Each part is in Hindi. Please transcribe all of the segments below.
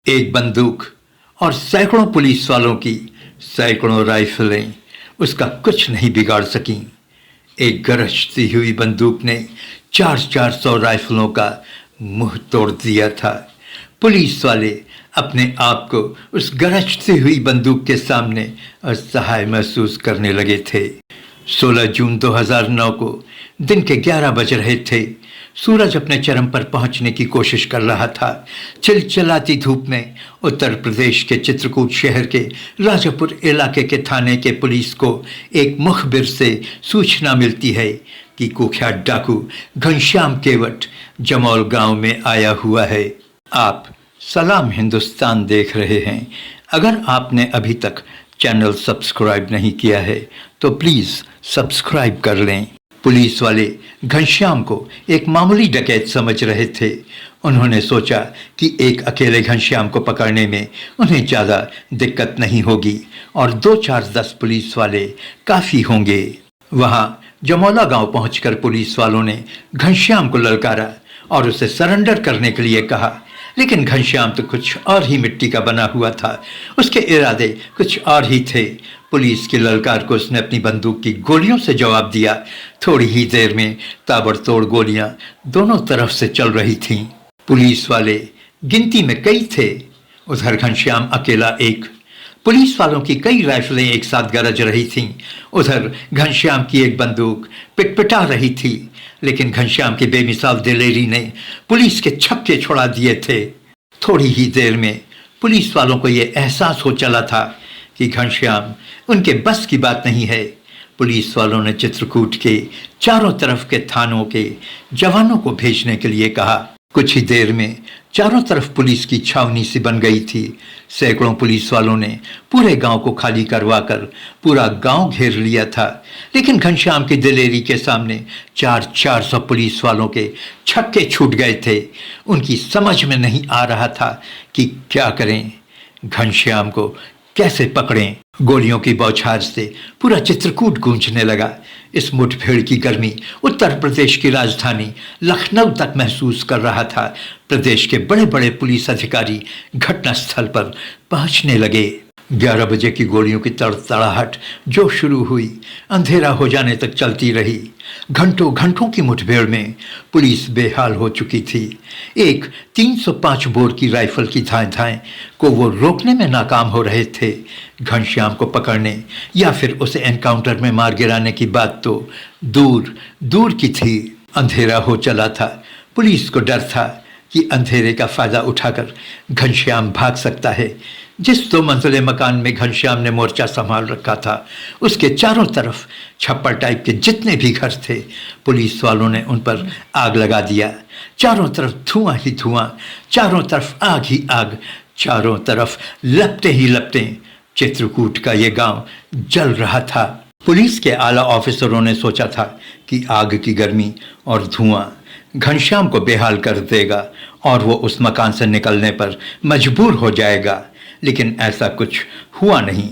एक बंदूक और सैकड़ों पुलिस वालों की सैकड़ों राइफलें उसका कुछ नहीं बिगाड़ सकीं। एक गरजती हुई बंदूक ने 400 राइफलों का मुंह तोड़ दिया था। पुलिस वाले अपने आप को उस गरजती हुई बंदूक के सामने असहाय महसूस करने लगे थे। 16 जून 2009 को दिन के 11 बज रहे थे। सूरज अपने चरम पर पहुंचने की कोशिश कर रहा था। चिलचिलाती धूप में उत्तर प्रदेश के चित्रकूट शहर के राजापुर इलाके के थाने के पुलिस को एक मुखबिर से सूचना मिलती है कि कुख्यात डाकू घनश्याम केवट जमौल गांव में आया हुआ है। आप सलाम हिंदुस्तान देख रहे हैं। अगर आपने अभी तक चैनल सब्सक्राइब नहीं किया है तो प्लीज़ सब्सक्राइब कर लें। पुलिस वाले घनश्याम को एक मामूली डकैत समझ रहे थे। उन्होंने सोचा कि एक अकेले घनश्याम को पकड़ने में उन्हें ज़्यादा दिक्कत नहीं होगी और 2-4-10 पुलिस वाले काफ़ी होंगे। वहाँ जमौला गांव पहुंचकर पुलिस वालों ने घनश्याम को ललकारा और उसे सरेंडर करने के लिए कहा, लेकिन घनश्याम तो कुछ और ही मिट्टी का बना हुआ था। उसके इरादे कुछ और ही थे। पुलिस की ललकार को उसने अपनी बंदूक की गोलियों से जवाब दिया। थोड़ी ही देर में ताबड़तोड़ गोलियां दोनों तरफ से चल रही थीं। पुलिस वाले गिनती में कई थे, उधर घनश्याम अकेला एक। पुलिस वालों की कई राइफलें एक साथ गरज रही थीं। उधर घनश्याम की एक बंदूक पिटपिटा रही थी, लेकिन घनश्याम की बेमिसाल दिलेरी ने पुलिस के छक्के छुड़ा दिए थे। थोड़ी ही देर में पुलिस वालों को यह एहसास हो चला था कि घनश्याम उनके बस की बात नहीं है। पुलिस वालों ने चित्रकूट के चारों तरफ के थानों के जवानों को भेजने के लिए कहा। कुछ ही देर में चारों तरफ पुलिस की छावनी सी बन गई थी। सैकड़ों पुलिस वालों ने पूरे गांव को खाली करवाकर पूरा गांव घेर लिया था, लेकिन घनश्याम की दिलेरी के सामने 400 पुलिस वालों के छक्के छूट गए थे। उनकी समझ में नहीं आ रहा था कि क्या करें, घनश्याम को कैसे पकड़ें। गोलियों की बौछार से पूरा चित्रकूट गूंजने लगा। इस मुठभेड़ की गर्मी उत्तर प्रदेश की राजधानी लखनऊ तक महसूस कर रहा था। प्रदेश के बड़े बड़े पुलिस अधिकारी घटनास्थल पर पहुंचने लगे। 11 बजे की गोलियों की तड़तड़ाहट जो शुरू हुई, अंधेरा हो जाने तक चलती रही। घंटों घंटों की मुठभेड़ में पुलिस बेहाल हो चुकी थी। एक 305 बोर की राइफल की धाएं को वो रोकने में नाकाम हो रहे थे। घनश्याम को पकड़ने या फिर उसे एनकाउंटर में मार गिराने की बात तो दूर दूर की थी। अंधेरा हो चला था। पुलिस को डर था कि अंधेरे का फायदा उठाकर घनश्याम भाग सकता है। जिस 2 मंजिले मकान में घनश्याम ने मोर्चा संभाल रखा था, उसके चारों तरफ छप्पर टाइप के जितने भी घर थे, पुलिस वालों ने उन पर आग लगा दिया। चारों तरफ धुआं ही धुआं, चारों तरफ आग ही आग, चारों तरफ लपटें ही लपटें। चित्रकूट का ये गांव जल रहा था। पुलिस के आला ऑफिसरों ने सोचा था कि आग की गर्मी और धुआं घनश्याम को बेहाल कर देगा और वो उस मकान से निकलने पर मजबूर हो जाएगा, लेकिन ऐसा कुछ हुआ नहीं।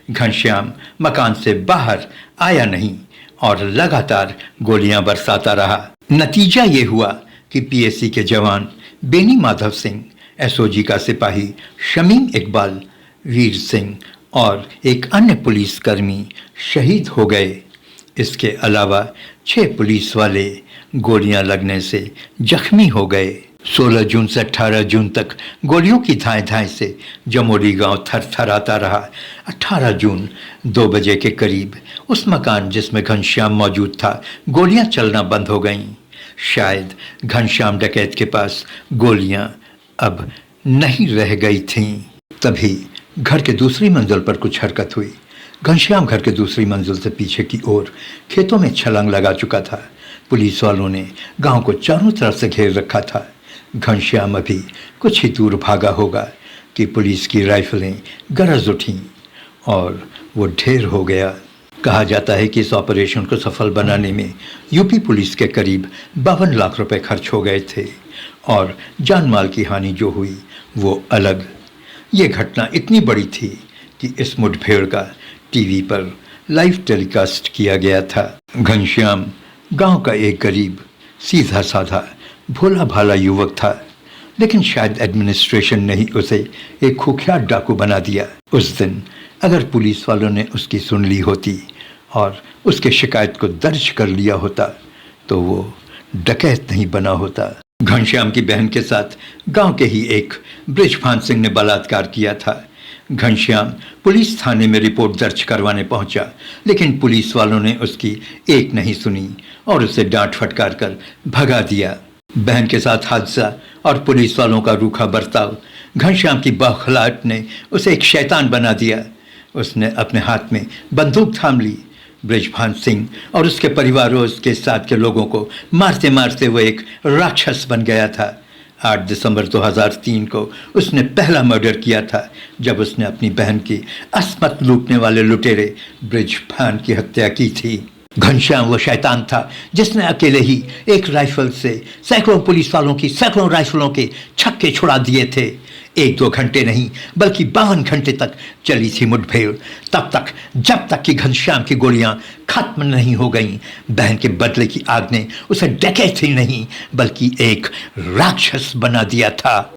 घनश्याम मकान से बाहर आया नहीं और लगातार गोलियां बरसाता रहा। नतीजा ये हुआ कि पीएसी के जवान बेनी माधव सिंह, एसओजी का सिपाही शमीम इकबाल, वीर सिंह और एक अन्य पुलिसकर्मी शहीद हो गए। इसके अलावा 6 पुलिस वाले गोलियां लगने से जख्मी हो गए। 16 जून से 18 जून तक गोलियों की धाएं से जमोली गांव थरथराता रहा। 18 जून 2 बजे के करीब उस मकान जिसमें घनश्याम मौजूद था, गोलियां चलना बंद हो गईं। शायद घनश्याम डकैत के पास गोलियां अब नहीं रह गई थीं। तभी घर के दूसरी मंजिल पर कुछ हरकत हुई। घनश्याम घर के दूसरी मंजिल से पीछे की ओर खेतों में छलांग लगा चुका था। पुलिस वालों ने गांव को चारों तरफ से घेर रखा था। घनश्याम अभी कुछ ही दूर भागा होगा कि पुलिस की राइफलें गरज उठीं और वो ढेर हो गया। कहा जाता है कि इस ऑपरेशन को सफल बनाने में यूपी पुलिस के करीब 52 लाख रुपए खर्च हो गए थे और जान माल की हानि जो हुई वो अलग। ये घटना इतनी बड़ी थी कि इस मुठभेड़ का टीवी पर लाइव टेलीकास्ट किया गया था। घनश्याम गांव का एक गरीब, सीधा साधा, भोला भाला युवक था, लेकिन शायद एडमिनिस्ट्रेशन ने ही उसे एक कुख्यात डाकू बना दिया। उस दिन अगर पुलिस वालों ने उसकी सुन ली होती और उसके शिकायत को दर्ज कर लिया होता तो वो डकैत नहीं बना होता। घनश्याम की बहन के साथ गांव के ही एक बृजभान सिंह ने बलात्कार किया था। घनश्याम पुलिस थाने में रिपोर्ट दर्ज करवाने पहुंचा, लेकिन पुलिस वालों ने उसकी एक नहीं सुनी और उसे डांट फटकार कर भगा दिया। बहन के साथ हादसा और पुलिस वालों का रूखा बर्ताव, घनश्याम की बौखलाहट ने उसे एक शैतान बना दिया। उसने अपने हाथ में बंदूक थाम ली। बृजभान सिंह और उसके परिवार और उसके साथ के लोगों को मारते मारते वो एक राक्षस बन गया था। 8 दिसंबर 2003 को उसने पहला मर्डर किया था, जब उसने अपनी बहन की असमत लूटने वाले लुटेरे बृजभान की हत्या की थी। घनश्याम वो शैतान था जिसने अकेले ही एक राइफल से सैकड़ों पुलिस वालों की सैकड़ों राइफलों के छक्के छुड़ा दिए थे। 1-2 घंटे नहीं बल्कि 52 घंटे तक चली थी मुठभेड़, तब तक जब तक कि घनश्याम की गोलियां खत्म नहीं हो गईं। बहन के बदले की आग ने उसे डकैत ही नहीं बल्कि एक राक्षस बना दिया था।